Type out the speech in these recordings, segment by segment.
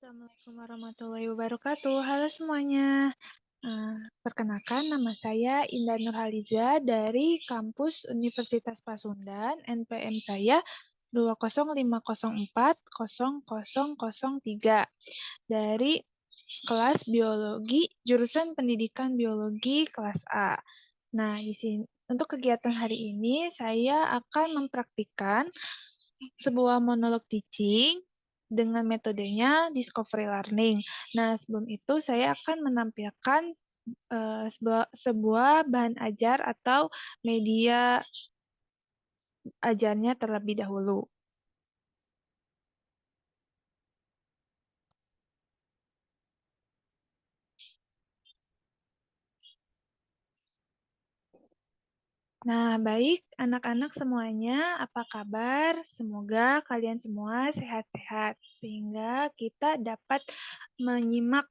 Assalamualaikum warahmatullahi wabarakatuh. Halo semuanya. Perkenalkan nama saya Indah Nurhaliza dari kampus Universitas Pasundan. NPM saya 205040003 dari kelas biologi jurusan Pendidikan Biologi kelas A. Nah, di sini untuk kegiatan hari ini saya akan mempraktikkan sebuah monolog teaching dengan metodenya discovery learning. Nah, sebelum itu saya akan menampilkan sebuah bahan ajar atau media ajarnya terlebih dahulu. Nah, baik anak-anak semuanya, apa kabar? Semoga kalian semua sehat-sehat sehingga kita dapat menyimak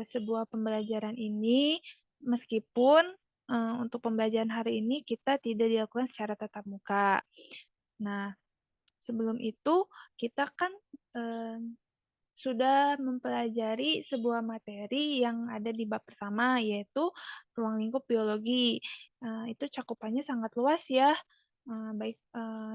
sebuah pembelajaran ini meskipun untuk pembelajaran hari ini kita tidak dilakukan secara tatap muka. Nah, sebelum itu kita kan eh, sudah mempelajari sebuah materi yang ada di bab pertama, yaitu ruang lingkup biologi. Itu cakupannya sangat luas ya, baik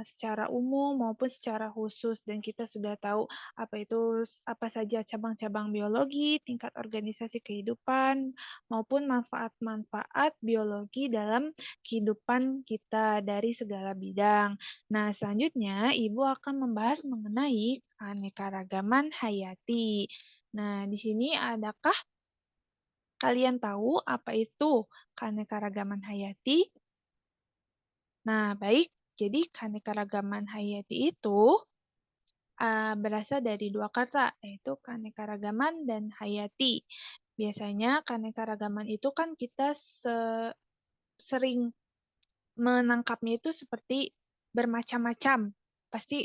secara umum maupun secara khusus. Dan kita sudah tahu apa saja cabang-cabang biologi, tingkat organisasi kehidupan, maupun manfaat-manfaat biologi dalam kehidupan kita dari segala bidang. Nah, selanjutnya Ibu akan membahas mengenai keanekaragaman hayati. Nah, di sini adakah kalian tahu apa itu keanekaragaman hayati? Nah, baik. Jadi, keanekaragaman hayati itu berasal dari dua kata, yaitu keanekaragaman dan hayati. Biasanya keanekaragaman itu kan kita sering menangkapnya itu seperti bermacam-macam, pasti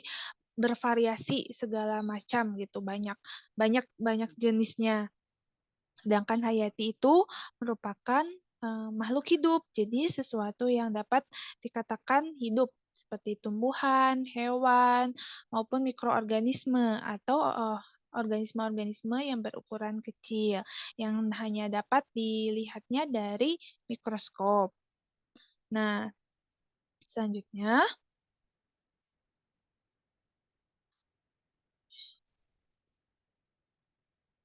bervariasi segala macam gitu, banyak banyak banyak jenisnya. Sedangkan hayati itu merupakan makhluk hidup, jadi sesuatu yang dapat dikatakan hidup seperti tumbuhan, hewan, maupun mikroorganisme atau organisme-organisme yang berukuran kecil yang hanya dapat dilihatnya dari mikroskop. Nah, selanjutnya,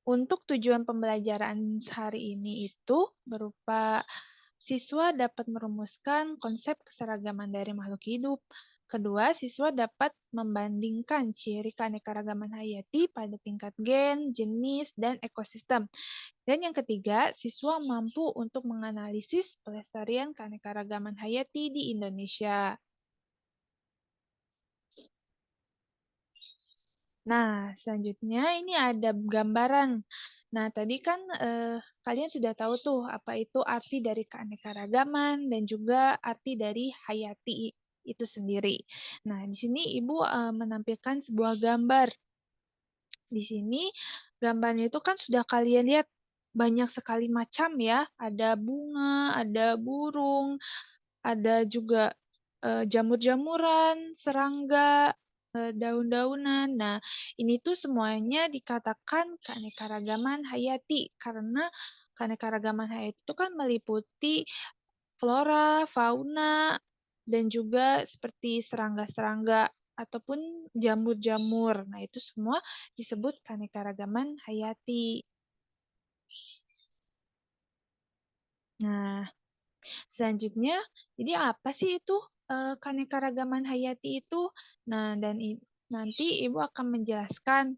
untuk tujuan pembelajaran hari ini itu berupa siswa dapat merumuskan konsep keseragaman dari makhluk hidup. Kedua, siswa dapat membandingkan ciri keanekaragaman hayati pada tingkat gen, jenis, dan ekosistem. Dan yang ketiga, siswa mampu untuk menganalisis pelestarian keanekaragaman hayati di Indonesia. Nah, selanjutnya ini ada gambaran. Nah, tadi kan kalian sudah tahu tuh apa itu arti dari keanekaragaman dan juga arti dari hayati itu sendiri. Nah, di sini Ibu menampilkan sebuah gambar. Di sini gambarnya itu kan sudah kalian lihat banyak sekali macam ya. Ada bunga, ada burung, ada juga jamur-jamuran, serangga, daun-daunan. Nah, ini tuh semuanya dikatakan keanekaragaman hayati karena keanekaragaman hayati itu kan meliputi flora, fauna, dan juga seperti serangga-serangga ataupun jamur-jamur. Nah, itu semua disebut keanekaragaman hayati. Nah, selanjutnya, jadi apa sih itu keanekaragaman hayati itu? Nah, dan nanti Ibu akan menjelaskan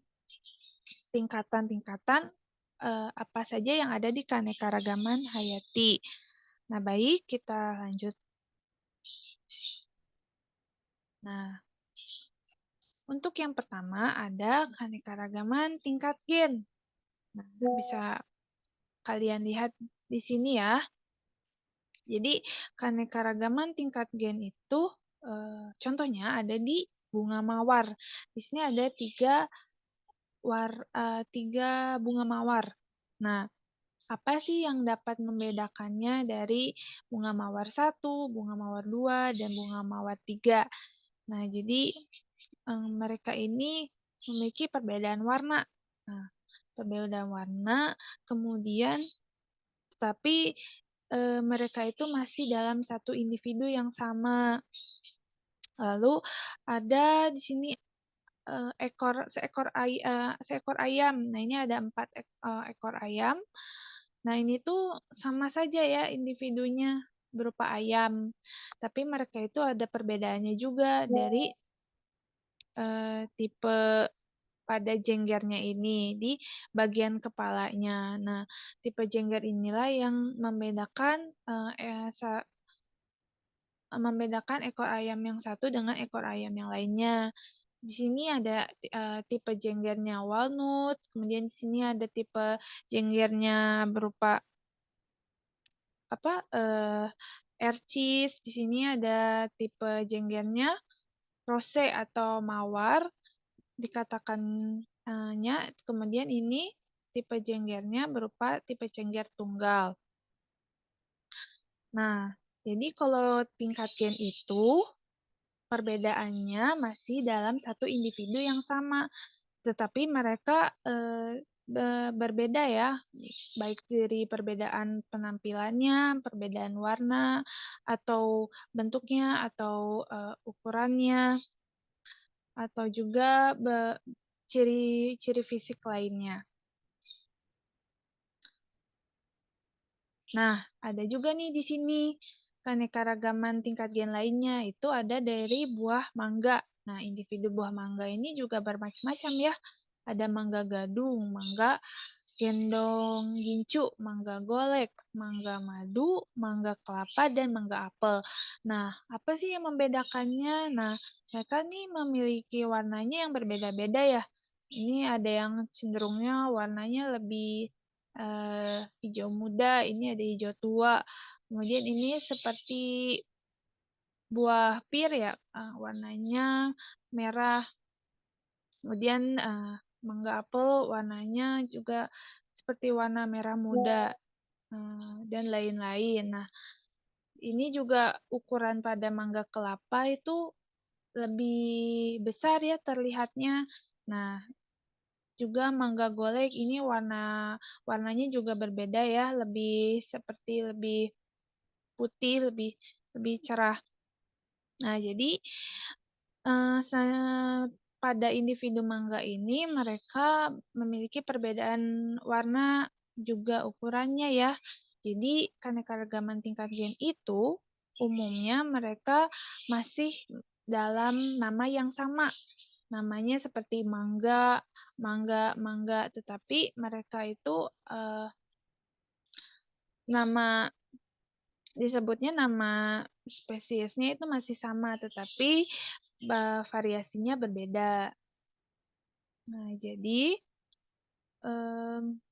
tingkatan-tingkatan apa saja yang ada di keanekaragaman hayati. Nah, baik, kita lanjut. Nah, untuk yang pertama ada keanekaragaman tingkat gen. Nah, bisa kalian lihat di sini ya. Jadi, keanekaragaman tingkat gen itu contohnya ada di bunga mawar. Di sini ada tiga bunga mawar. Nah, apa sih yang dapat membedakannya dari bunga mawar satu, bunga mawar 2, dan bunga mawar 3? Nah, jadi mereka ini memiliki perbedaan warna. Nah, perbedaan warna, kemudian tapi, mereka itu masih dalam satu individu yang sama. Lalu ada di sini, seekor ayam. Nah, ini ada 4 ekor ayam. Nah, ini tuh sama saja ya individunya, berupa ayam. Tapi mereka itu ada perbedaannya juga dari, tipe pada jenggernya ini, di bagian kepalanya. Nah, tipe jengger inilah yang membedakan, membedakan ekor ayam yang satu dengan ekor ayam yang lainnya. Di sini ada, tipe jenggernya walnut, kemudian di sini ada tipe jenggernya berupa apa, air cheese, di sini ada tipe jenggernya rose atau mawar, dikatakan kemudian ini tipe jenggernya berupa tipe jengger tunggal. Nah, jadi kalau tingkat gen itu perbedaannya masih dalam satu individu yang sama, tetapi mereka, berbeda ya, baik dari perbedaan penampilannya, perbedaan warna, atau bentuknya, atau, ukurannya, atau juga ciri-ciri fisik lainnya. Nah, ada juga nih di sini keanekaragaman tingkat gen lainnya, itu ada dari buah mangga. Nah, individu buah mangga ini juga bermacam-macam ya. Ada mangga gadung, mangga gendong gincu, mangga golek, mangga madu, mangga kelapa, dan mangga apel. Nah, apa sih yang membedakannya? Nah, mereka nih memiliki warnanya yang berbeda-beda ya. Ini ada yang cenderungnya warnanya lebih hijau muda, ini ada hijau tua. Kemudian ini seperti buah pir ya, warnanya merah. Kemudian mangga apel warnanya juga seperti warna merah muda, dan lain-lain. Nah, ini juga ukuran pada mangga kelapa itu lebih besar ya terlihatnya. Nah, juga mangga golek ini warnanya juga berbeda ya, lebih putih, lebih cerah. Nah, jadi pada individu mangga ini mereka memiliki perbedaan warna juga ukurannya ya. Jadi keanekaragaman tingkat gen itu umumnya mereka masih dalam nama yang sama. Namanya seperti mangga, mangga, mangga, tetapi mereka itu nama disebutnya nama spesiesnya itu masih sama, tetapi variasinya berbeda. Nah, jadi em,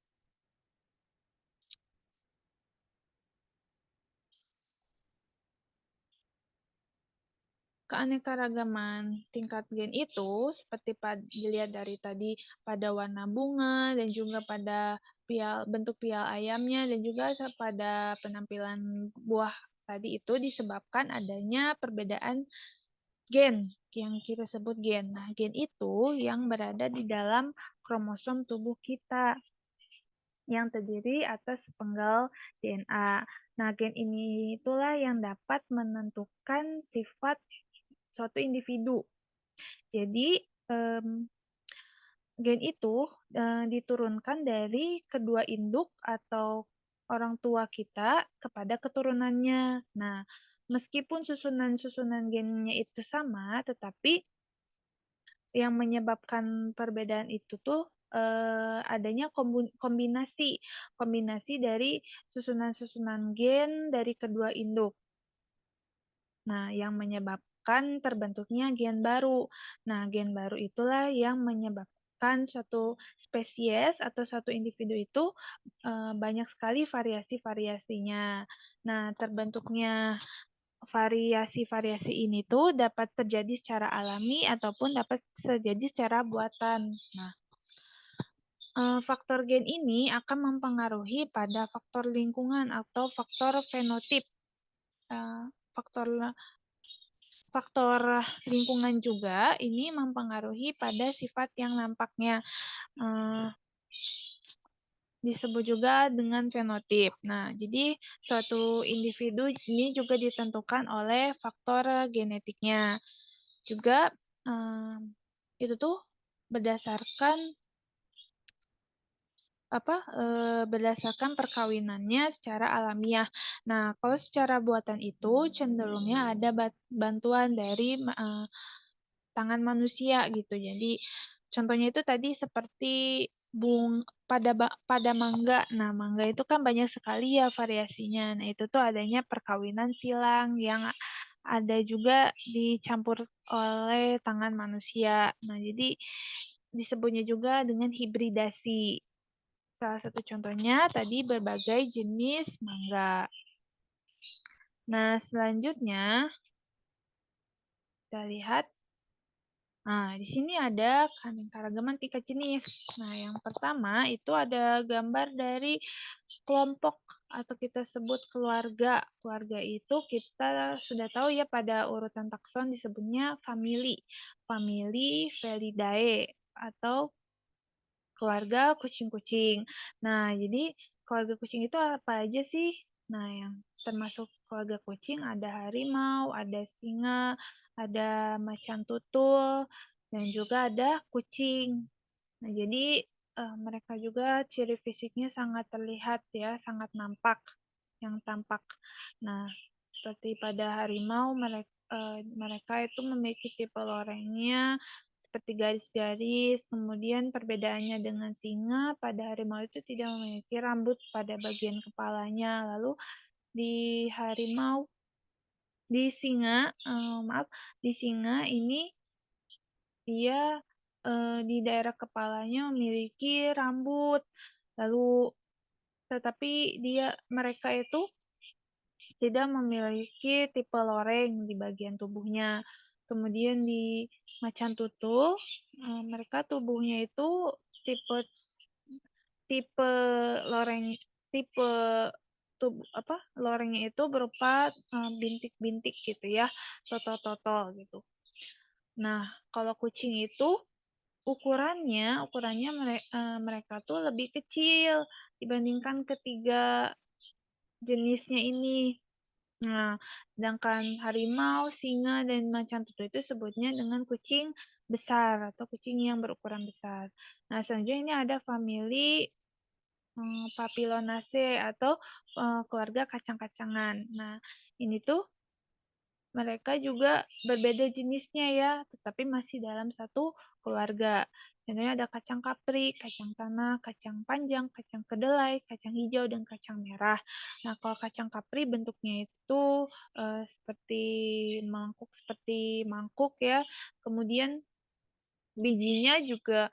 keanekaragaman tingkat gen itu seperti dilihat dari tadi pada warna bunga dan juga pada bentuk pial ayamnya dan juga pada penampilan buah tadi itu disebabkan adanya perbedaan gen yang kita sebut gen. Nah, gen itu yang berada di dalam kromosom tubuh kita yang terdiri atas sepenggal DNA. Nah, gen ini itulah yang dapat menentukan sifat suatu individu. Jadi, gen itu diturunkan dari kedua induk atau orang tua kita kepada keturunannya. Nah, meskipun susunan-susunan gennya itu sama, tetapi yang menyebabkan perbedaan itu tuh adanya kombinasi kombinasi dari susunan-susunan gen dari kedua induk. Nah, yang menyebabkan terbentuknya gen baru. Nah, gen baru itulah yang menyebabkan suatu spesies atau satu individu itu banyak sekali variasi-variasinya. Nah, terbentuknya variasi-variasi ini tuh dapat terjadi secara alami ataupun dapat terjadi secara buatan. Nah, faktor gen ini akan mempengaruhi pada faktor lingkungan atau faktor fenotip. Faktor faktor lingkungan juga ini mempengaruhi pada sifat yang nampaknya. Eee, Disebut juga dengan fenotip. Nah, jadi suatu individu ini juga ditentukan oleh faktor genetiknya. Juga, itu tuh berdasarkan berdasarkan perkawinannya secara alamiah. Nah, kalau secara buatan itu cenderungnya ada bantuan dari tangan manusia gitu. Jadi contohnya itu tadi seperti pada mangga. Nah, mangga itu kan banyak sekali ya variasinya. Nah, itu tuh adanya perkawinan silang yang ada juga dicampur oleh tangan manusia. Nah, jadi disebutnya juga dengan hibridasi. Salah satu contohnya tadi berbagai jenis mangga. Nah, selanjutnya kita lihat. Nah, di sini ada keanekaragaman tingkat jenis. Nah, yang pertama itu ada gambar dari kelompok atau kita sebut keluarga. Keluarga itu kita sudah tahu ya pada urutan takson disebutnya famili. Famili Felidae atau keluarga kucing-kucing. Nah, jadi keluarga kucing itu apa aja sih? Nah, yang termasuk keluarga kucing ada harimau, ada singa, ada macan tutul, dan juga ada kucing. Nah, jadi mereka juga ciri fisiknya sangat terlihat ya, sangat nampak, yang tampak. Nah, seperti pada harimau, mereka itu memiliki tipe lorengnya seperti garis-garis. Kemudian perbedaannya dengan singa, pada harimau itu tidak memiliki rambut pada bagian kepalanya. Lalu di harimau, di singa, maaf, di singa ini dia di daerah kepalanya memiliki rambut. Lalu tetapi mereka itu tidak memiliki tipe loreng di bagian tubuhnya. Kemudian di macan tutul, mereka tubuhnya itu tipe tipe loreng tipe lorengnya itu berupa bintik-bintik gitu ya, totol-totol gitu. Nah, kalau kucing itu ukurannya mereka tuh lebih kecil dibandingkan ketiga jenisnya ini. Nah, sedangkan harimau, singa, dan macan tutul itu sebutnya dengan kucing besar atau kucing yang berukuran besar. Nah, selanjutnya ini ada famili Papilionaceae atau keluarga kacang-kacangan. Nah, ini tuh mereka juga berbeda jenisnya ya, tetapi masih dalam satu keluarga. Contohnya ada kacang kapri, kacang tanah, kacang panjang, kacang kedelai, kacang hijau, dan kacang merah. Nah, kalau kacang kapri bentuknya itu seperti mangkuk ya. Kemudian bijinya juga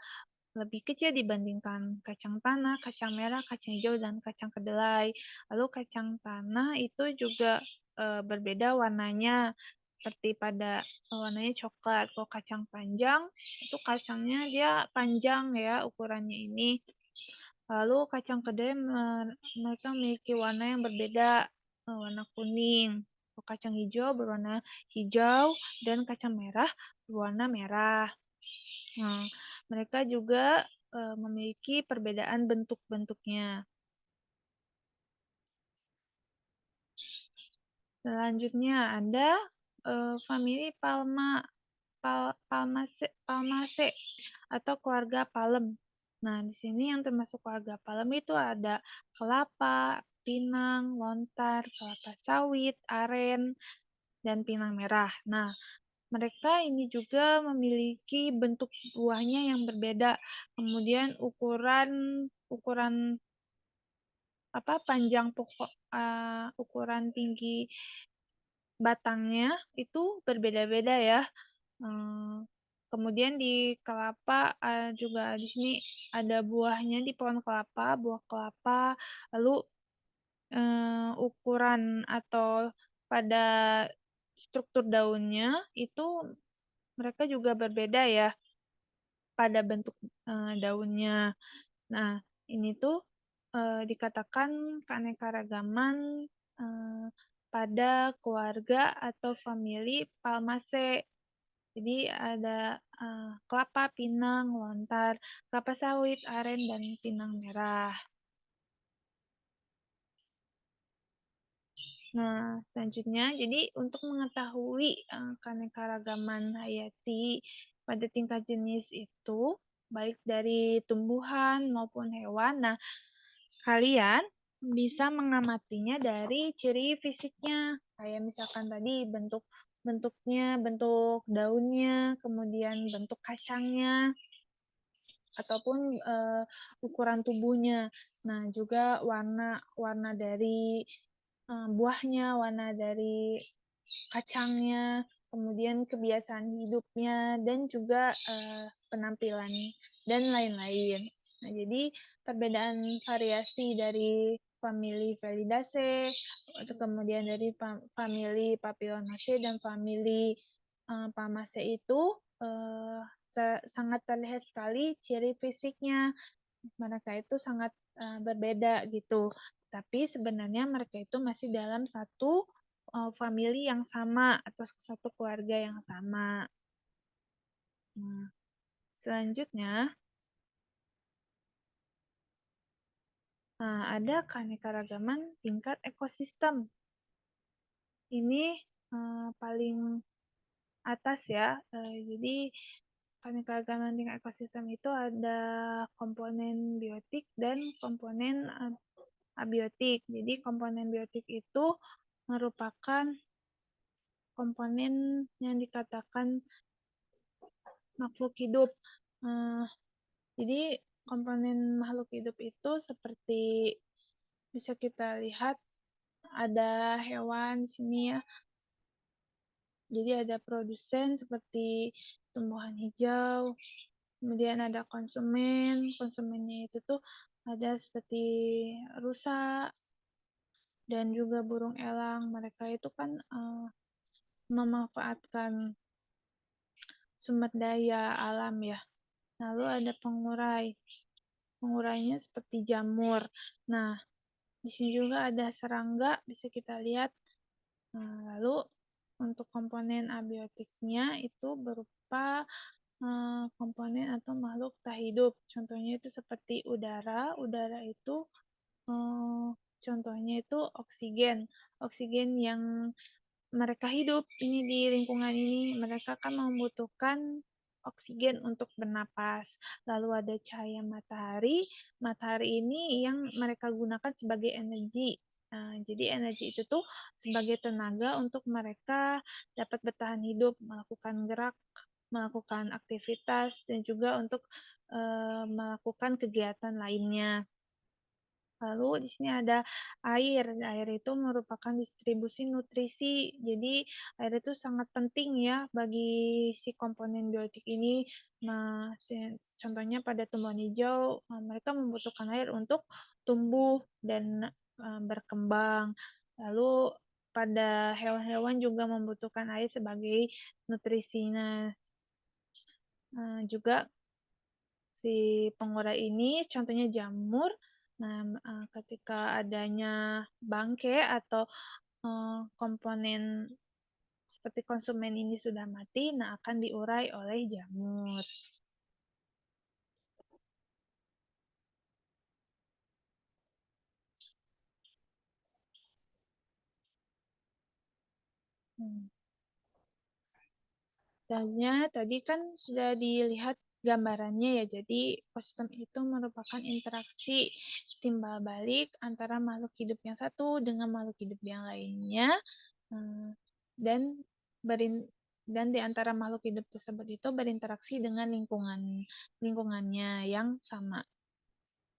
lebih kecil dibandingkan kacang tanah, kacang merah, kacang hijau, dan kacang kedelai. Lalu kacang tanah itu juga berbeda warnanya, seperti pada warnanya coklat. Kalau kacang panjang, itu kacangnya dia panjang ya ukurannya ini. Lalu kacang kedelai mereka memiliki warna yang berbeda, warna kuning. Kalau kacang hijau berwarna hijau dan kacang merah berwarna merah. Nah, mereka juga memiliki perbedaan bentuk-bentuknya. Selanjutnya ada famili Palmaceae atau keluarga palem. Nah, di sini yang termasuk keluarga palem itu ada kelapa, pinang, lontar, kelapa sawit, aren, dan pinang merah. Nah, mereka ini juga memiliki bentuk buahnya yang berbeda. Kemudian ukuran panjang pokok, ukuran tinggi batangnya itu berbeda-beda ya. Kemudian di kelapa juga di sini ada buahnya di pohon kelapa, buah kelapa. Lalu ukuran atau pada struktur daunnya itu mereka juga berbeda ya pada bentuk daunnya. Nah, ini tuh dikatakan keanekaragaman pada keluarga atau famili Palmaceae. Jadi ada kelapa, pinang, lontar, kelapa sawit, aren, dan pinang merah. Nah, selanjutnya, jadi untuk mengetahui keanekaragaman hayati pada tingkat jenis itu, baik dari tumbuhan maupun hewan. Nah, kalian bisa mengamatinya dari ciri fisiknya, kayak misalkan tadi bentuknya, bentuk daunnya, kemudian bentuk kacangnya, ataupun ukuran tubuhnya. Nah, juga warna dari buahnya, warna dari kacangnya, kemudian kebiasaan hidupnya, dan juga penampilan dan lain-lain. Nah, jadi perbedaan variasi dari famili Felidaceae, kemudian dari famili Papilionaceae dan famili Palmaceae itu sangat terlihat sekali ciri fisiknya. Mereka itu sangat berbeda gitu. Tapi sebenarnya mereka itu masih dalam satu famili yang sama atau satu keluarga yang sama. Nah, selanjutnya, ada keanekaragaman tingkat ekosistem. Ini paling atas ya. Jadi keanekaragaman tingkat ekosistem itu ada komponen biotik dan komponen abiotik. Jadi komponen biotik itu merupakan komponen yang dikatakan makhluk hidup. Jadi komponen makhluk hidup itu seperti bisa kita lihat ada hewan di sini ya. Jadi ada produsen seperti tumbuhan hijau, kemudian ada konsumen. Konsumennya itu tuh ada seperti rusa dan juga burung elang. Mereka itu kan memanfaatkan sumber daya alam ya. Lalu ada pengurai. Pengurainya seperti jamur. Nah, di sini juga ada serangga, bisa kita lihat. Nah, lalu untuk komponen abiotiknya itu berupa komponen atau makhluk tak hidup. Contohnya itu seperti udara. Udara itu contohnya itu oksigen. Oksigen yang mereka hidup ini di lingkungan ini, mereka kan membutuhkan oksigen untuk bernapas. Lalu ada cahaya matahari. Matahari ini yang mereka gunakan sebagai energi. Nah, jadi energi itu tuh sebagai tenaga untuk mereka dapat bertahan hidup, melakukan gerak, melakukan aktivitas, dan juga untuk melakukan kegiatan lainnya. Lalu di sini ada air. Air itu merupakan distribusi nutrisi. Jadi air itu sangat penting ya bagi si komponen biotik ini. Nah, contohnya pada tumbuhan hijau, mereka membutuhkan air untuk tumbuh dan berkembang. Lalu pada hewan-hewan juga membutuhkan air sebagai nutrisinya. Juga si pengurai ini contohnya jamur. Nah, ketika adanya bangke atau komponen seperti konsumen ini sudah mati, nah akan diurai oleh jamur. Hmm. Selanjutnya tadi kan sudah dilihat gambarannya ya. Jadi ekosistem itu merupakan interaksi timbal balik antara makhluk hidup yang satu dengan makhluk hidup yang lainnya. Dan berin dan di antara makhluk hidup tersebut itu berinteraksi dengan lingkungannya yang sama.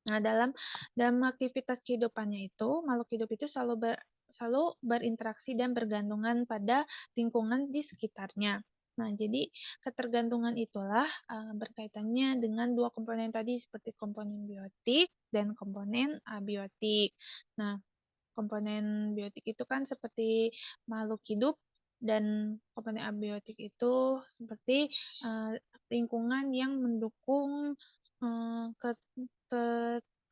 Nah, dalam aktivitas kehidupannya itu, makhluk hidup itu selalu berinteraksi dan bergantungan pada lingkungan di sekitarnya. Nah, jadi ketergantungan itulah berkaitannya dengan dua komponen tadi seperti komponen biotik dan komponen abiotik. Nah, komponen biotik itu kan seperti makhluk hidup dan komponen abiotik itu seperti lingkungan yang mendukung ke,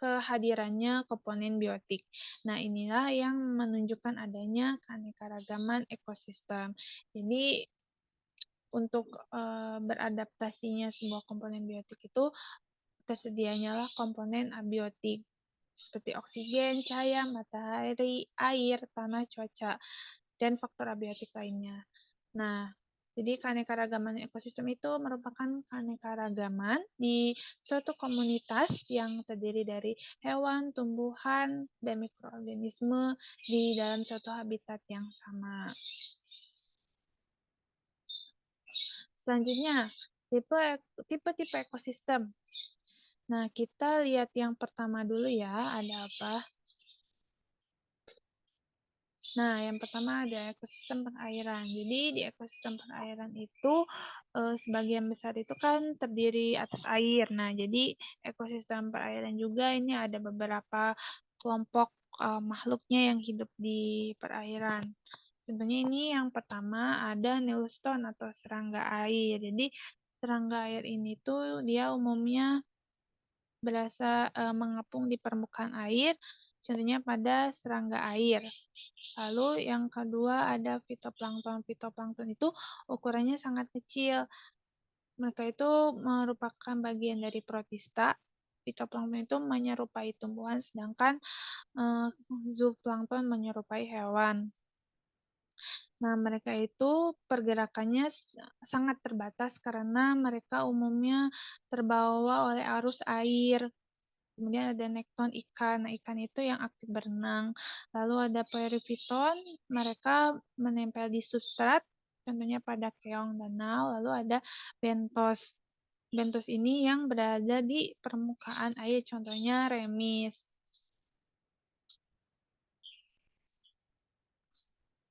ke kehadirannya komponen biotik. Nah, inilah yang menunjukkan adanya keanekaragaman ekosistem. Jadi, untuk beradaptasinya sebuah komponen biotik itu tersedianya lah komponen abiotik seperti oksigen, cahaya, matahari, air, tanah, cuaca, dan faktor abiotik lainnya. Nah, jadi keanekaragaman ekosistem itu merupakan keanekaragaman di suatu komunitas yang terdiri dari hewan, tumbuhan, dan mikroorganisme di dalam suatu habitat yang sama. Selanjutnya, tipe-tipe ekosistem. Nah, kita lihat yang pertama dulu ya, ada apa? Nah, yang pertama ada ekosistem perairan. Jadi, di ekosistem perairan itu sebagian besar itu kan terdiri atas air. Nah, jadi ekosistem perairan juga ini ada beberapa kelompok makhluknya yang hidup di perairan. Contohnya ini yang pertama ada Neuston atau serangga air. Jadi, serangga air ini tuh dia umumnya berasa mengapung di permukaan air, contohnya pada serangga air. Lalu yang kedua ada fitoplankton. Fitoplankton itu ukurannya sangat kecil. Mereka itu merupakan bagian dari protista. Fitoplankton itu menyerupai tumbuhan, sedangkan zooplankton menyerupai hewan. Nah, mereka itu pergerakannya sangat terbatas karena mereka umumnya terbawa oleh arus air. Kemudian ada nekton ikan. Nah, ikan itu yang aktif berenang. Lalu ada perifiton, mereka menempel di substrat, contohnya pada keong danau. Lalu ada bentos. Bentos ini yang berada di permukaan air, contohnya remis.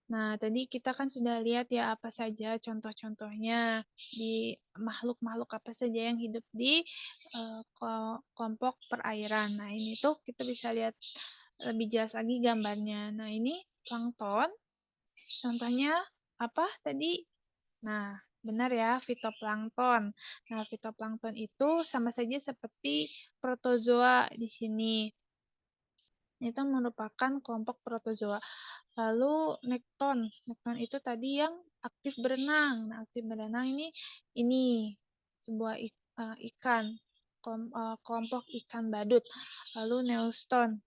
Nah, tadi kita kan sudah lihat ya apa saja contoh-contohnya di makhluk-makhluk apa saja yang hidup di kelompok perairan. Nah, ini tuh kita bisa lihat lebih jelas lagi gambarnya. Nah, ini plankton. Contohnya apa tadi? Nah, benar ya, fitoplankton. Nah, fitoplankton itu sama saja seperti protozoa di sini. Itu merupakan kelompok protozoa. Lalu nekton. Nekton itu tadi yang aktif berenang. Nah, aktif berenang ini sebuah ikan, kelompok ikan badut. Lalu neuston.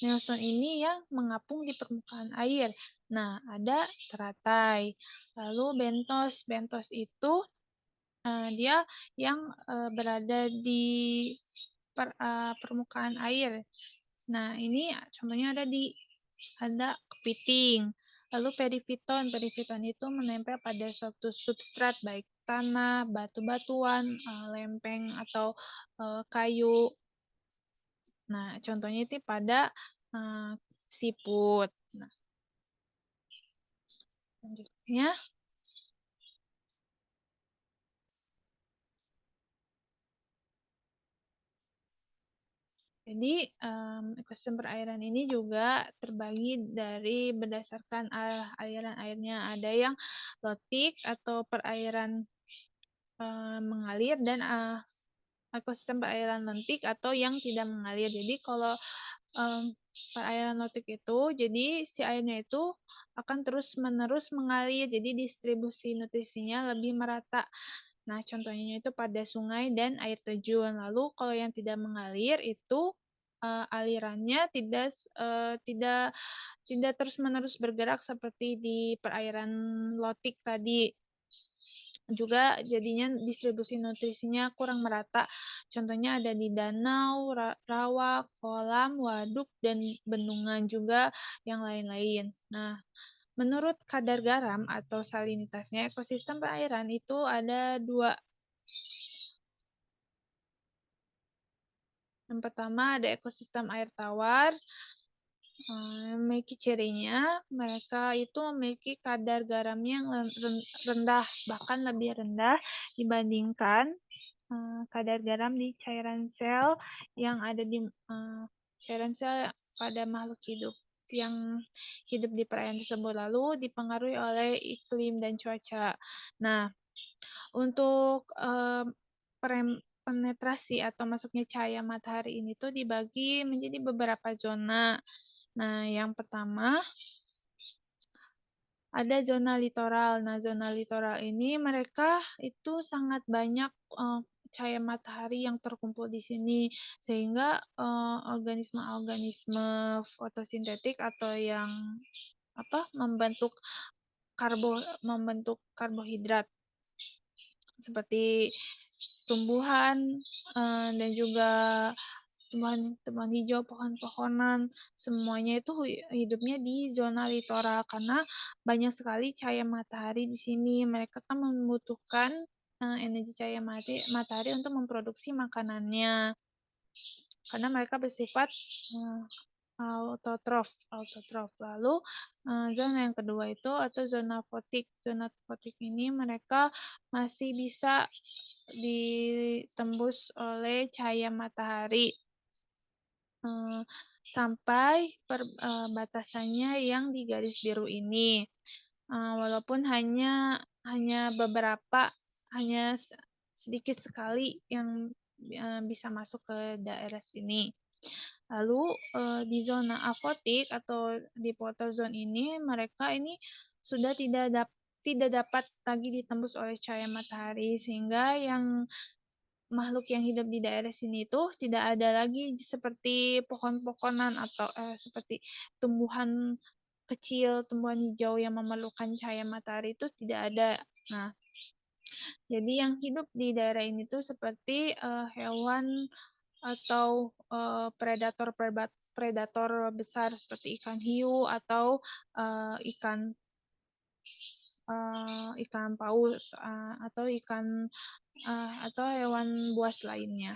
Neuston ini yang mengapung di permukaan air. Nah, ada teratai. Lalu bentos. Bentos itu dia yang berada di permukaan air. Nah, ini contohnya ada kepiting. Lalu perifiton. Perifiton itu menempel pada suatu substrat baik tanah, batu-batuan, lempeng atau kayu. Nah, contohnya itu pada siput. Nah, selanjutnya jadi, ekosistem perairan ini juga terbagi dari berdasarkan aliran airnya. Ada yang lotik atau perairan mengalir dan ekosistem perairan lentik atau yang tidak mengalir. Jadi kalau perairan lotik itu, jadi si airnya itu akan terus-menerus mengalir, jadi distribusi nutrisinya lebih merata. Nah, contohnya itu pada sungai dan air terjun. Lalu kalau yang tidak mengalir itu alirannya tidak tidak terus-menerus bergerak seperti di perairan lotik tadi. Juga jadinya distribusi nutrisinya kurang merata. Contohnya ada di danau, rawa, kolam, waduk, dan bendungan juga yang lain-lain. Nah, menurut kadar garam atau salinitasnya, ekosistem perairan itu ada dua. Yang pertama ada ekosistem air tawar. Memiliki cirinya, mereka itu memiliki kadar garamnya yang rendah, bahkan lebih rendah dibandingkan kadar garam di cairan sel yang ada di cairan sel pada makhluk hidup yang hidup di perairan tersebut. Lalu dipengaruhi oleh iklim dan cuaca. Nah, untuk penetrasi atau masuknya cahaya matahari ini tuh dibagi menjadi beberapa zona. Nah, yang pertama ada zona litoral. Nah, zona litoral ini mereka itu sangat banyak cahaya matahari yang terkumpul di sini, sehingga organisme-organisme fotosintetik atau yang membentuk karbohidrat seperti tumbuhan dan juga tumbuhan hijau, pohon-pohonan, semuanya itu hidupnya di zona litoral karena banyak sekali cahaya matahari di sini. Mereka kan membutuhkan energi cahaya matahari untuk memproduksi makanannya karena mereka bersifat autotrof. Lalu zona yang kedua itu atau zona fotik. Zona fotik ini mereka masih bisa ditembus oleh cahaya matahari sampai batasannya yang di garis biru ini. Walaupun hanya beberapa, hanya sedikit sekali yang bisa masuk ke daerah sini. Lalu di zona afotik atau di photozone ini mereka ini sudah tidak dapat lagi ditembus oleh cahaya matahari sehingga yang makhluk yang hidup di daerah sini itu tidak ada lagi seperti pohon-pohonan atau seperti tumbuhan kecil, tumbuhan hijau yang memerlukan cahaya matahari itu tidak ada. Nah, jadi yang hidup di daerah ini tuh seperti hewan atau predator besar seperti ikan hiu atau ikan ikan paus atau hewan buas lainnya.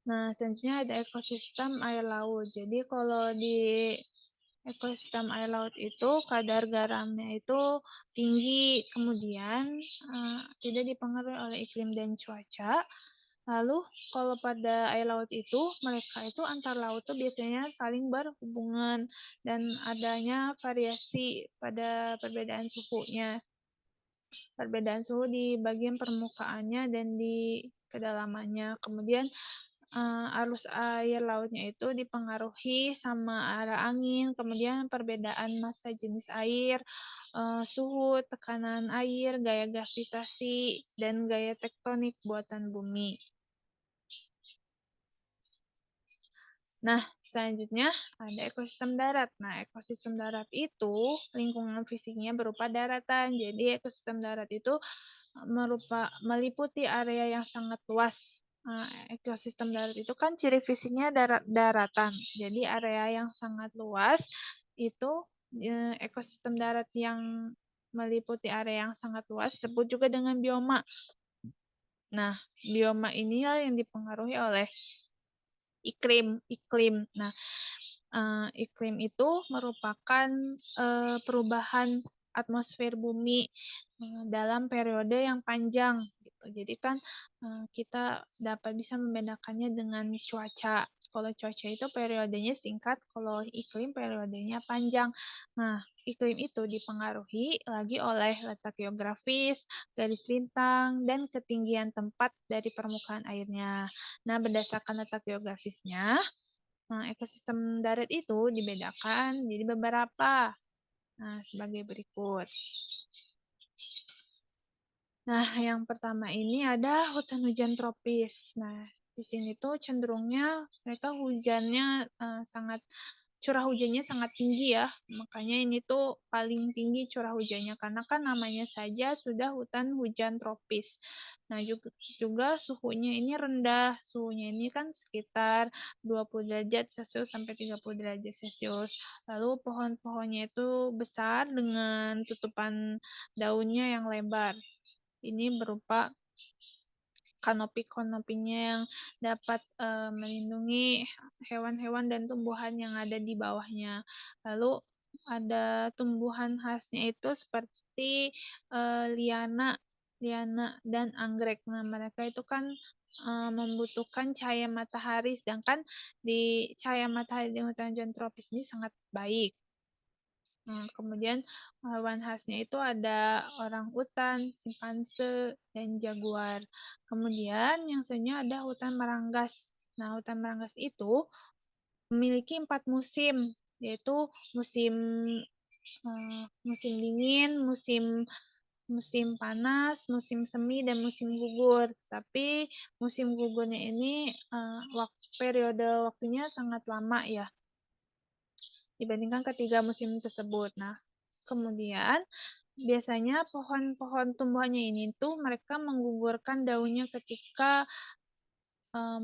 Nah, selanjutnya ada ekosistem air laut. Jadi kalau di ekosistem air laut itu kadar garamnya itu tinggi, kemudian tidak dipengaruhi oleh iklim dan cuaca. Lalu kalau pada air laut itu mereka itu antar laut tuh biasanya saling berhubungan dan adanya variasi pada perbedaan suhunya. Perbedaan suhu di bagian permukaannya dan di kedalamannya. Kemudian arus air lautnya itu dipengaruhi sama arah angin, kemudian perbedaan massa jenis air, suhu, tekanan air, gaya gravitasi, dan gaya tektonik buatan bumi. Nah, selanjutnya ada ekosistem darat. Nah, ekosistem darat itu lingkungan fisiknya berupa daratan. Jadi, ekosistem darat itu meliputi area yang sangat luas. Ekosistem darat itu kan ciri fisiknya daratan. Jadi, area yang sangat luas itu ekosistem darat yang meliputi area yang sangat luas disebut juga dengan bioma. Nah, bioma ini yang dipengaruhi oleh iklim. Nah, iklim itu merupakan perubahan atmosfer bumi dalam periode yang panjang gitu. Jadi kan kita dapat bisa membedakannya dengan cuaca. Kalau cuaca itu periodenya singkat, kalau iklim periodenya panjang. Nah, iklim itu dipengaruhi lagi oleh letak geografis, garis lintang, dan ketinggian tempat dari permukaan airnya. Nah, berdasarkan letak geografisnya, ekosistem darat itu dibedakan jadi beberapa. Nah, sebagai berikut. Nah, yang pertama ini ada hutan hujan tropis. Nah, di sini tuh cenderungnya mereka curah hujannya sangat tinggi ya. Makanya ini tuh paling tinggi curah hujannya karena kan namanya saja sudah hutan hujan tropis. Nah, juga suhunya ini rendah. Suhunya ini kan sekitar 20 derajat Celcius sampai 30 derajat Celcius. Lalu pohon-pohonnya itu besar dengan tutupan daunnya yang lebar. Ini berupa kanopi-kanopinya yang dapat melindungi hewan-hewan dan tumbuhan yang ada di bawahnya. Lalu ada tumbuhan khasnya itu seperti liana dan anggrek. Nah, mereka itu kan membutuhkan cahaya matahari, sedangkan di cahaya matahari di hutan hujan tropis ini sangat baik. Kemudian hewan khasnya itu ada orangutan, simpanse, dan jaguar. Kemudian yang selanjutnya ada hutan Maranggas. Nah, hutan Maranggas itu memiliki 4 musim, yaitu musim dingin, musim musim panas, musim semi, dan musim gugur. Tapi musim gugurnya ini periode waktunya sangat lama ya dibandingkan ketiga musim tersebut. Nah, kemudian biasanya pohon-pohon tumbuhannya ini tuh mereka menggugurkan daunnya ketika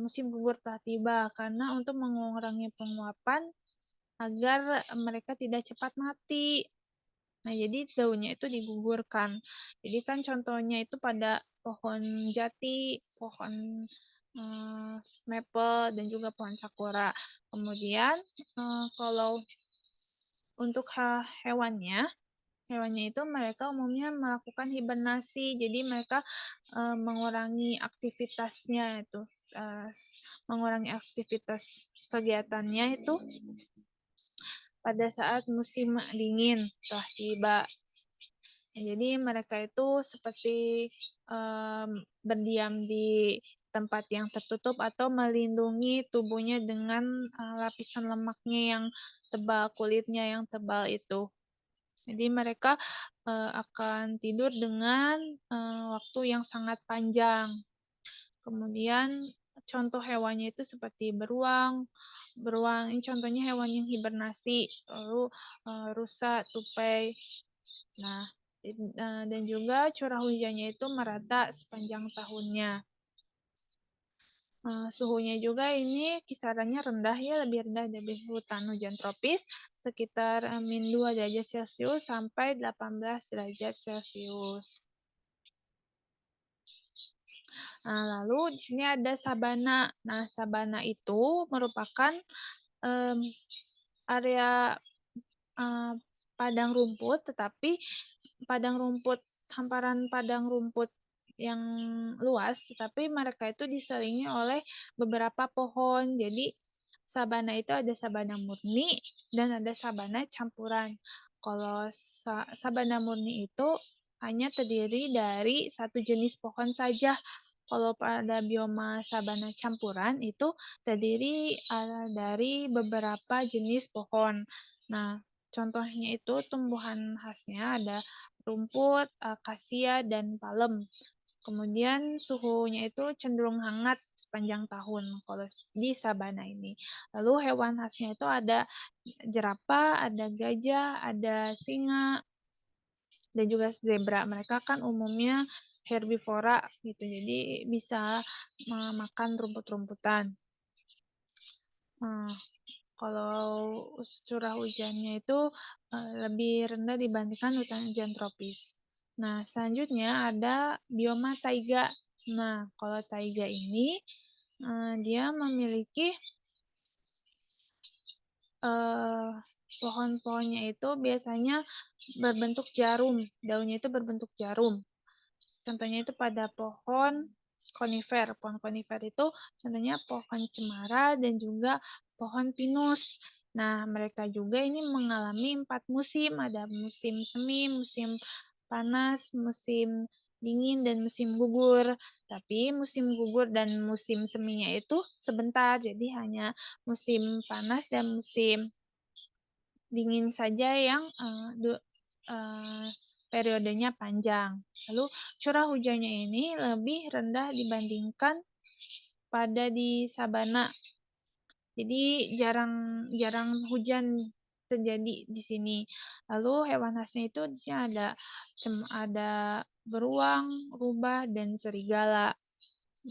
musim gugur telah tiba karena untuk mengurangi penguapan agar mereka tidak cepat mati. Nah, jadi daunnya itu digugurkan. Jadi kan contohnya itu pada pohon jati, pohon maple, dan juga pohon sakura. Kemudian kalau untuk hewannya, hewannya itu mereka umumnya melakukan hibernasi. Jadi mereka mengurangi aktivitasnya itu, uh, mengurangi aktivitas kegiatannya itu pada saat musim dingin telah tiba. Jadi mereka itu seperti berdiam di tempat yang tertutup atau melindungi tubuhnya dengan lapisan lemaknya yang tebal, kulitnya yang tebal itu. Jadi mereka akan tidur dengan waktu yang sangat panjang. Kemudian contoh hewannya itu seperti beruang. Beruang ini contohnya hewan yang hibernasi, lalu rusa, tupai. Nah, dan juga curah hujannya itu merata sepanjang tahunnya. Suhunya juga ini kisarannya rendah ya, lebih rendah dari hutan hujan tropis, sekitar -2 derajat Celcius sampai 18 derajat Celcius. Nah, lalu di sini ada sabana. Nah, sabana itu merupakan um, area padang rumput, tetapi hamparan padang rumput yang luas, tetapi mereka itu diselingi oleh beberapa pohon. Jadi sabana itu ada sabana murni dan ada sabana campuran. Kalau sabana murni itu hanya terdiri dari satu jenis pohon saja. Kalau pada bioma sabana campuran itu terdiri dari beberapa jenis pohon. Nah, contohnya itu tumbuhan khasnya ada rumput, akasia, dan palem. Kemudian suhunya itu cenderung hangat sepanjang tahun kalau di sabana ini. Lalu hewan khasnya itu ada jerapah, ada gajah, ada singa, dan juga zebra. Mereka kan umumnya herbivora gitu, jadi bisa makan rumput-rumputan. Nah, kalau curah hujannya itu lebih rendah dibandingkan hutan hujan tropis. Nah, selanjutnya ada bioma taiga. Nah, kalau taiga ini dia memiliki pohon-pohonnya itu biasanya berbentuk jarum, daunnya itu berbentuk jarum. Contohnya itu pada pohon konifer. Pohon konifer itu contohnya pohon cemara dan juga pohon pinus. Nah, mereka juga ini mengalami 4 musim. Ada musim semi, musim panas, musim dingin, dan musim gugur. Tapi musim gugur dan musim seminya itu sebentar, jadi hanya musim panas dan musim dingin saja yang periodenya panjang. Lalu curah hujannya ini lebih rendah dibandingkan pada di sabana. Jadi jarang hujan terjadi di sini. Lalu hewan khasnya itu di sini ada beruang, rubah, dan serigala.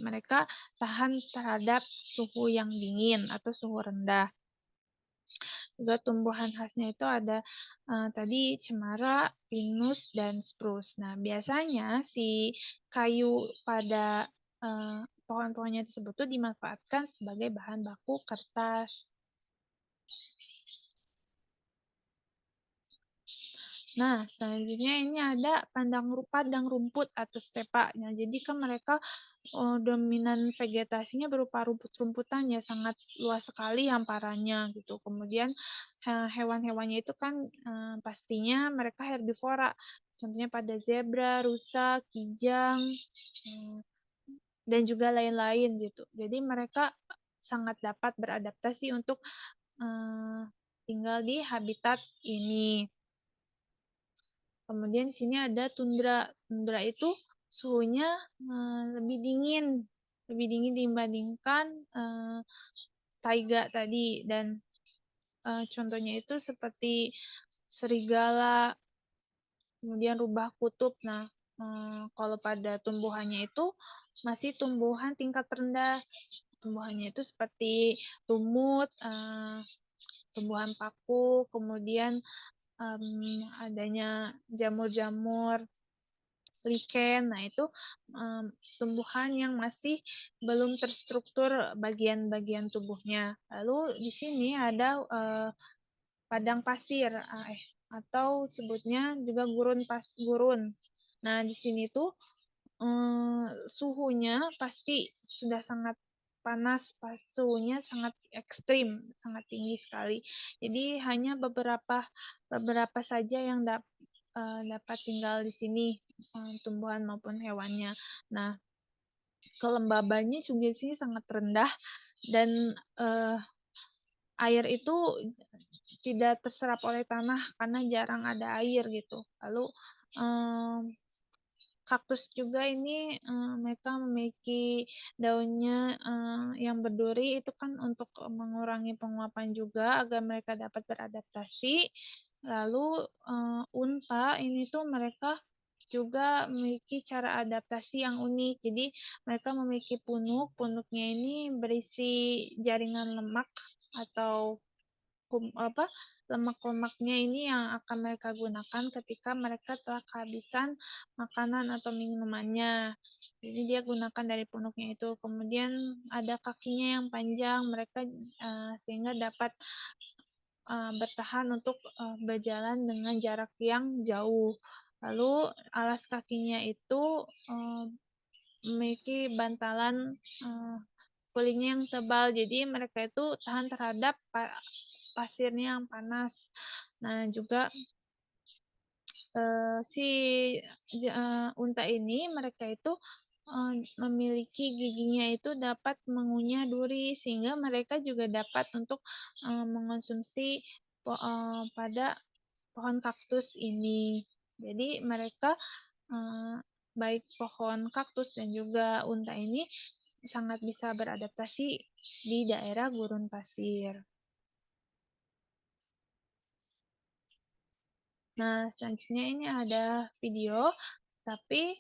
Mereka tahan terhadap suhu yang dingin atau suhu rendah. Juga tumbuhan khasnya itu ada tadi cemara, pinus, dan spruce. Nah, biasanya si kayu pada pohon-pohonnya tersebut tuh dimanfaatkan sebagai bahan baku kertas. Nah, selanjutnya ini ada padang rumput atau stepa. Nah, jadi kan mereka dominan vegetasinya berupa rumput-rumputan ya, sangat luas sekali hamparannya gitu. Kemudian hewan-hewannya itu kan pastinya mereka herbivora. Contohnya pada zebra, rusa, kijang, eh, dan juga lain-lain gitu. Jadi mereka sangat dapat beradaptasi untuk eh, tinggal di habitat ini. Kemudian di sini ada tundra. Tundra itu suhunya lebih dingin dibandingkan taiga tadi. Dan contohnya itu seperti serigala, kemudian rubah kutub. Nah, kalau pada tumbuhannya itu masih tumbuhan tingkat rendah. Tumbuhannya itu seperti lumut, tumbuhan paku, kemudian adanya jamur-jamur, lichen. Nah, itu tumbuhan yang masih belum terstruktur bagian-bagian tubuhnya. Lalu di sini ada padang pasir, atau sebutnya juga gurun. Nah, di sini tuh suhunya pasti sudah sangat panas, suhunya sangat ekstrim, sangat tinggi sekali. Jadi hanya beberapa beberapa saja yang dapat tinggal di sini, tumbuhan maupun hewannya. Nah, kelembabannya juga di sini sangat rendah dan air itu tidak terserap oleh tanah karena jarang ada air gitu. Lalu kaktus juga ini mereka memiliki daunnya yang berduri, itu kan untuk mengurangi penguapan juga agar mereka dapat beradaptasi. Lalu unta ini tuh mereka juga memiliki cara adaptasi yang unik. Jadi mereka memiliki punuk. Punuknya ini berisi jaringan lemak atau lemak-lemaknya ini yang akan mereka gunakan ketika mereka telah kehabisan makanan atau minumannya. Jadi dia gunakan dari punuknya itu. Kemudian ada kakinya yang panjang, mereka sehingga dapat bertahan untuk berjalan dengan jarak yang jauh. Lalu alas kakinya itu memiliki bantalan kulitnya yang tebal, jadi mereka itu tahan terhadap pasirnya yang panas. Nah, juga si unta ini mereka itu memiliki giginya itu dapat mengunyah duri, sehingga mereka juga dapat untuk mengonsumsi pada pohon kaktus ini. Jadi mereka baik pohon kaktus dan juga unta ini sangat bisa beradaptasi di daerah gurun pasir. Nah, selanjutnya ini ada video, tapi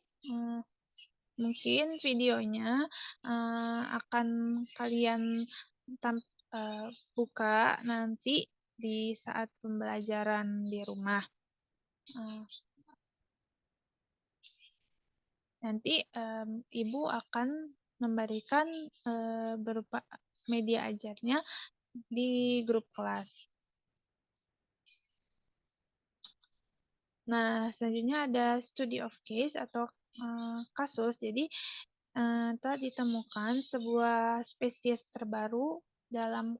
mungkin videonya akan kalian buka nanti di saat pembelajaran di rumah. Nanti Ibu akan memberikan berupa media ajarnya di grup kelas. Nah, selanjutnya ada study of case atau kasus. Jadi, telah ditemukan sebuah spesies terbaru dalam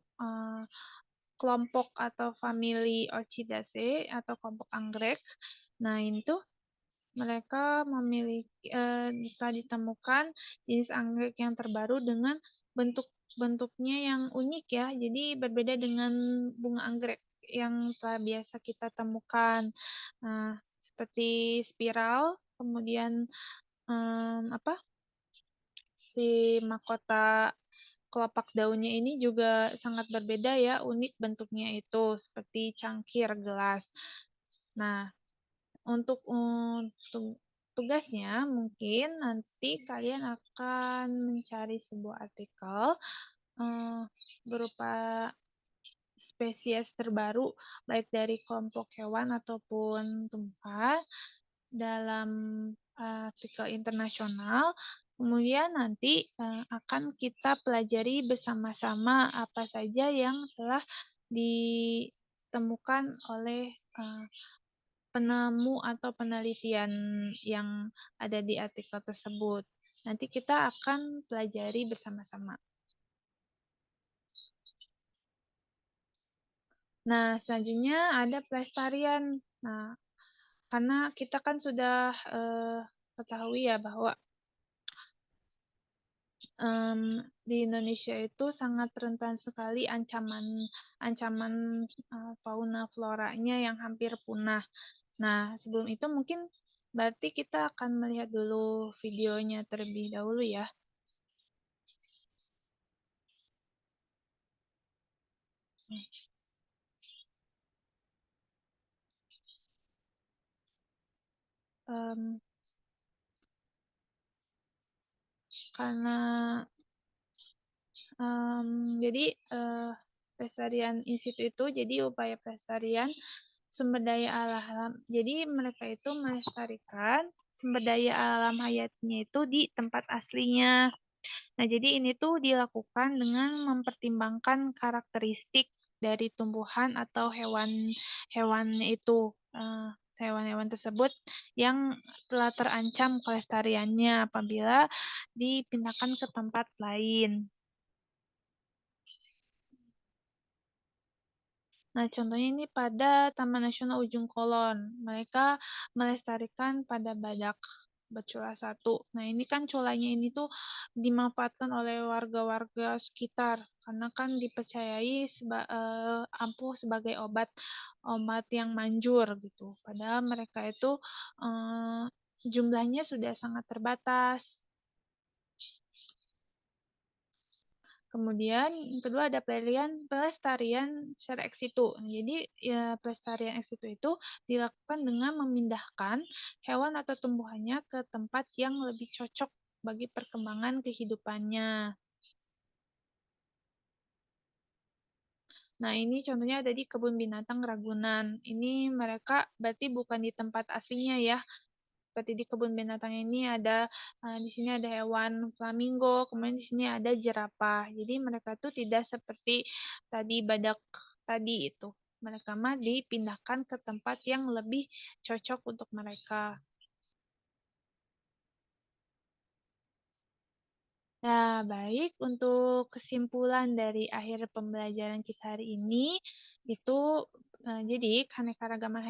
kelompok atau famili Orchidaceae atau kelompok anggrek. Nah, itu mereka memiliki telah ditemukan jenis anggrek yang terbaru dengan bentuknya yang unik ya. Jadi berbeda dengan bunga anggrek yang telah biasa kita temukan. Nah, seperti spiral, kemudian si mahkota kelopak daunnya ini juga sangat berbeda ya, unik bentuknya itu seperti cangkir gelas. Nah, untuk tugasnya mungkin nanti kalian akan mencari sebuah artikel berupa spesies terbaru baik dari kelompok hewan ataupun tumbuhan dalam artikel internasional. Kemudian nanti akan kita pelajari bersama-sama apa saja yang telah ditemukan oleh penemu atau penelitian yang ada di artikel tersebut. Nanti kita akan pelajari bersama-sama. Nah, selanjutnya ada pelestarian. Nah, karena kita kan sudah ketahui ya bahwa di Indonesia itu sangat rentan sekali ancaman ancaman fauna floranya yang hampir punah. Nah, sebelum itu mungkin berarti kita akan melihat dulu videonya terlebih dahulu ya. Em, karena jadi pelestarian in situ itu jadi upaya pelestarian sumber daya alam. Jadi mereka itu melestarikan sumber daya alam hayatnya itu di tempat aslinya. Nah, jadi ini tuh dilakukan dengan mempertimbangkan karakteristik dari tumbuhan atau hewan itu, hewan-hewan tersebut yang telah terancam kelestariannya apabila dipindahkan ke tempat lain. Nah, contohnya ini pada Taman Nasional Ujung Kulon. Mereka melestarikan pada badak bercula satu. Nah, ini kan culanya ini tuh dimanfaatkan oleh warga-warga sekitar karena kan dipercayai ampuh sebagai obat yang manjur gitu. Padahal mereka itu eh, jumlahnya sudah sangat terbatas. Kemudian yang kedua ada pelestarian secara ex situ. Jadi ya, pelestarian ex situ itu dilakukan dengan memindahkan hewan atau tumbuhannya ke tempat yang lebih cocok bagi perkembangan kehidupannya. Nah, ini contohnya ada di kebun binatang Ragunan. Ini mereka berarti bukan di tempat aslinya ya. Seperti di kebun binatang ini ada di sini ada hewan flamingo, kemudian di sini ada jerapah. Jadi mereka tuh tidak seperti tadi badak tadi itu. Mereka mah dipindahkan ke tempat yang lebih cocok untuk mereka. Nah, baik untuk kesimpulan dari akhir pembelajaran kita hari ini itu jadi keanekaragaman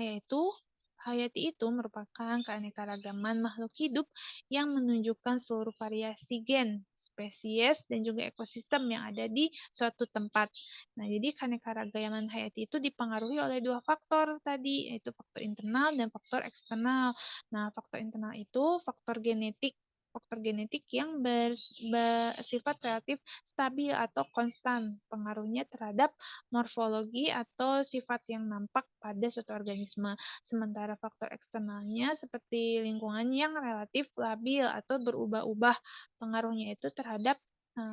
hayati itu merupakan keanekaragaman makhluk hidup yang menunjukkan seluruh variasi gen, spesies dan juga ekosistem yang ada di suatu tempat. Nah, jadi keanekaragaman hayati itu dipengaruhi oleh dua faktor tadi, yaitu faktor internal dan faktor eksternal. Nah, faktor internal itu faktor genetik yang bersifat relatif stabil atau konstan pengaruhnya terhadap morfologi atau sifat yang nampak pada suatu organisme. Sementara faktor eksternalnya seperti lingkungan yang relatif labil atau berubah-ubah pengaruhnya itu terhadap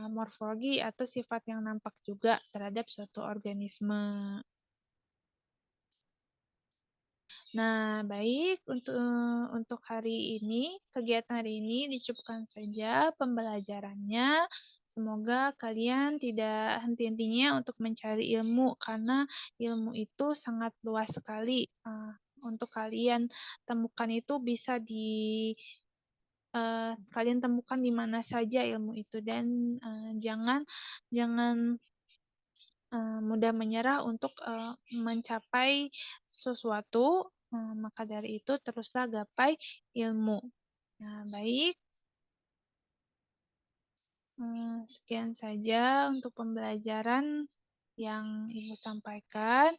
morfologi atau sifat yang nampak juga terhadap suatu organisme. Nah, baik untuk hari ini, kegiatan hari ini dicukupkan saja pembelajarannya. Semoga kalian tidak henti-hentinya untuk mencari ilmu karena ilmu itu sangat luas sekali. Untuk kalian temukan itu bisa kalian temukan di mana saja ilmu itu dan jangan jangan mudah menyerah untuk mencapai sesuatu, maka dari itu teruslah gapai ilmu. Nah, baik, sekian saja untuk pembelajaran yang Ibu sampaikan.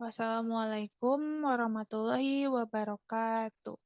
Wassalamualaikum warahmatullahi wabarakatuh.